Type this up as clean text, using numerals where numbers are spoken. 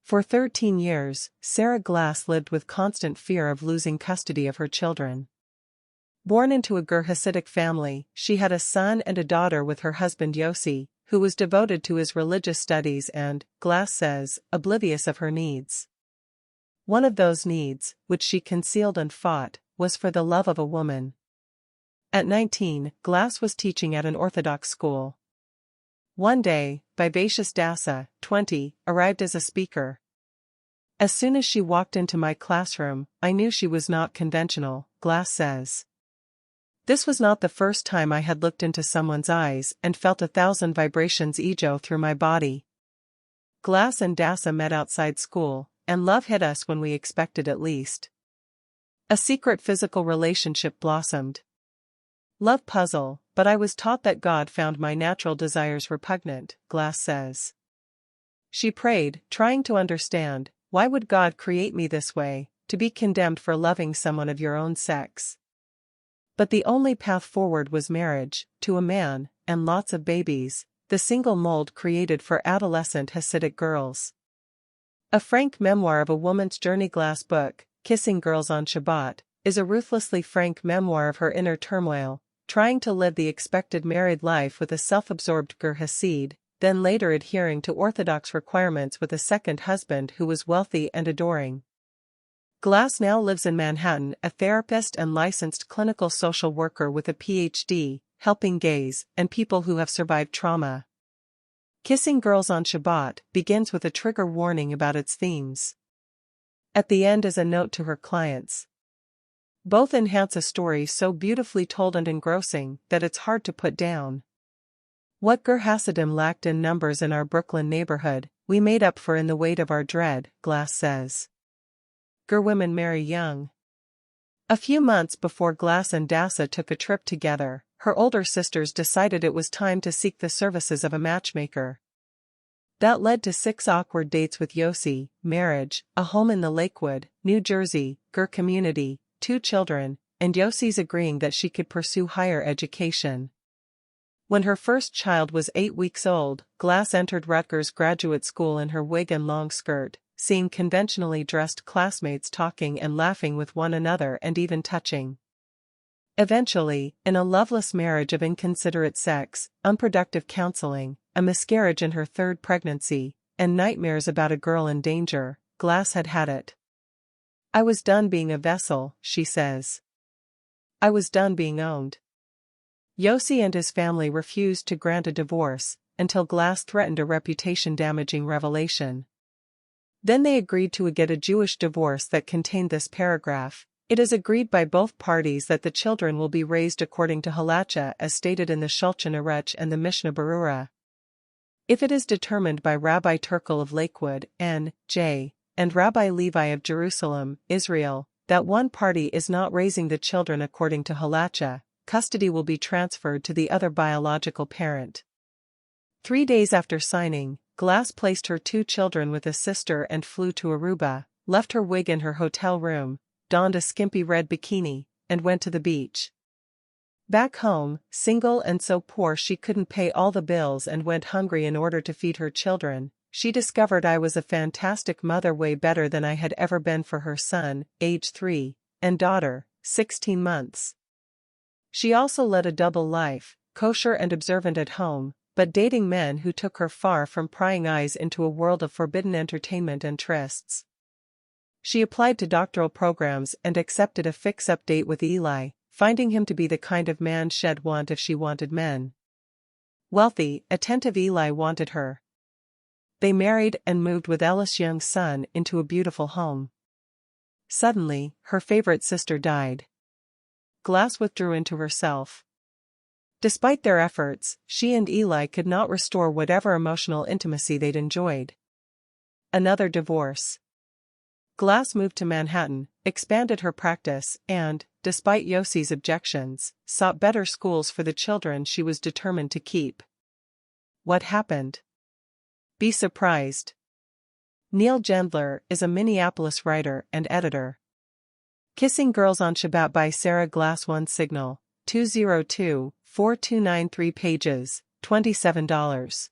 For 13 years, Sara Glass lived with constant fear of losing custody of her children. Born into a Hasidic family, she had a son and a daughter with her husband Yossi, who was devoted to his religious studies and, Glass says, oblivious of her needs. One of those needs, which she concealed and fought, was for the love of a woman. At 19, Glass was teaching at an Orthodox school. One day, vivacious Dasa, 20, arrived as a speaker. As soon as she walked into my classroom, I knew she was not conventional, Glass says. This was not the first time I had looked into someone's eyes and felt 1,000 vibrations echo through my body. Glass and Dasa met outside school, and love hit us when we expected it least. A secret physical relationship blossomed. Love puzzle, but I was taught that God found my natural desires repugnant, Glass says. She prayed, trying to understand, why would God create me this way, to be condemned for loving someone of your own sex? But the only path forward was marriage, to a man, and lots of babies, the single mold created for adolescent Hasidic girls. A frank memoir of a woman's journey. Glass' book, Kissing Girls on Shabbat, is a ruthlessly frank memoir of her inner turmoil, trying to live the expected married life with a self-absorbed Ger Hasid, then later adhering to Orthodox requirements with a second husband who was wealthy and adoring. Glass now lives in Manhattan, a therapist and licensed clinical social worker with a PhD, helping gays and people who have survived trauma. Kissing Girls on Shabbat begins with a trigger warning about its themes. At the end is a note to her clients. Both enhance a story so beautifully told and engrossing that it's hard to put down. What Ger Hasidim lacked in numbers in our Brooklyn neighborhood, we made up for in the weight of our dread, Glass says. Ger women marry young. A few months before Glass and Dasa took a trip together, her older sisters decided it was time to seek the services of a matchmaker. That led to 6 awkward dates with Yossi, marriage, a home in the Lakewood, New Jersey, Ger community, 2 children, and Yossi's agreeing that she could pursue higher education. When her first child was 8 weeks old, Glass entered Rutgers graduate school in her wig and long skirt, seeing conventionally dressed classmates talking and laughing with one another and even touching. Eventually, in a loveless marriage of inconsiderate sex, unproductive counseling, a miscarriage in her 3rd pregnancy, and nightmares about a girl in danger, Glass had had it. I was done being a vessel, she says. I was done being owned. Yossi and his family refused to grant a divorce, until Glass threatened a reputation-damaging revelation. Then they agreed to get a Jewish divorce that contained this paragraph: "It is agreed by both parties that the children will be raised according to halacha as stated in the Shulchan Aruch and the Mishnah Berurah. If it is determined by Rabbi Turkel of Lakewood, N.J., and Rabbi Levi of Jerusalem, Israel, that one party is not raising the children according to halacha, custody will be transferred to the other biological parent." 3 days after signing, Glass placed her 2 children with a sister and flew to Aruba, left her wig in her hotel room, donned a skimpy red bikini, and went to the beach. Back home, single and so poor she couldn't pay all the bills and went hungry in order to feed her children, she discovered I was a fantastic mother, way better than I had ever been for her son, age 3, and daughter, 16 months. She also led a double life, kosher and observant at home, but dating men who took her far from prying eyes into a world of forbidden entertainment and trysts. She applied to doctoral programs and accepted a fix-up date with Eli, finding him to be the kind of man she'd want if she wanted men. Wealthy, attentive Eli wanted her. They married and moved with Ella's young son into a beautiful home. Suddenly, her favorite sister died. Glass withdrew into herself. Despite their efforts, she and Eli could not restore whatever emotional intimacy they'd enjoyed. Another divorce. Glass moved to Manhattan, expanded her practice, and, despite Yossi's objections, sought better schools for the children she was determined to keep. What happened? Be surprised. Neil Gendler is a Minneapolis writer and editor. Kissing Girls on Shabbat by Sara Glass. 1 Signal, 202-4293 pages, $27.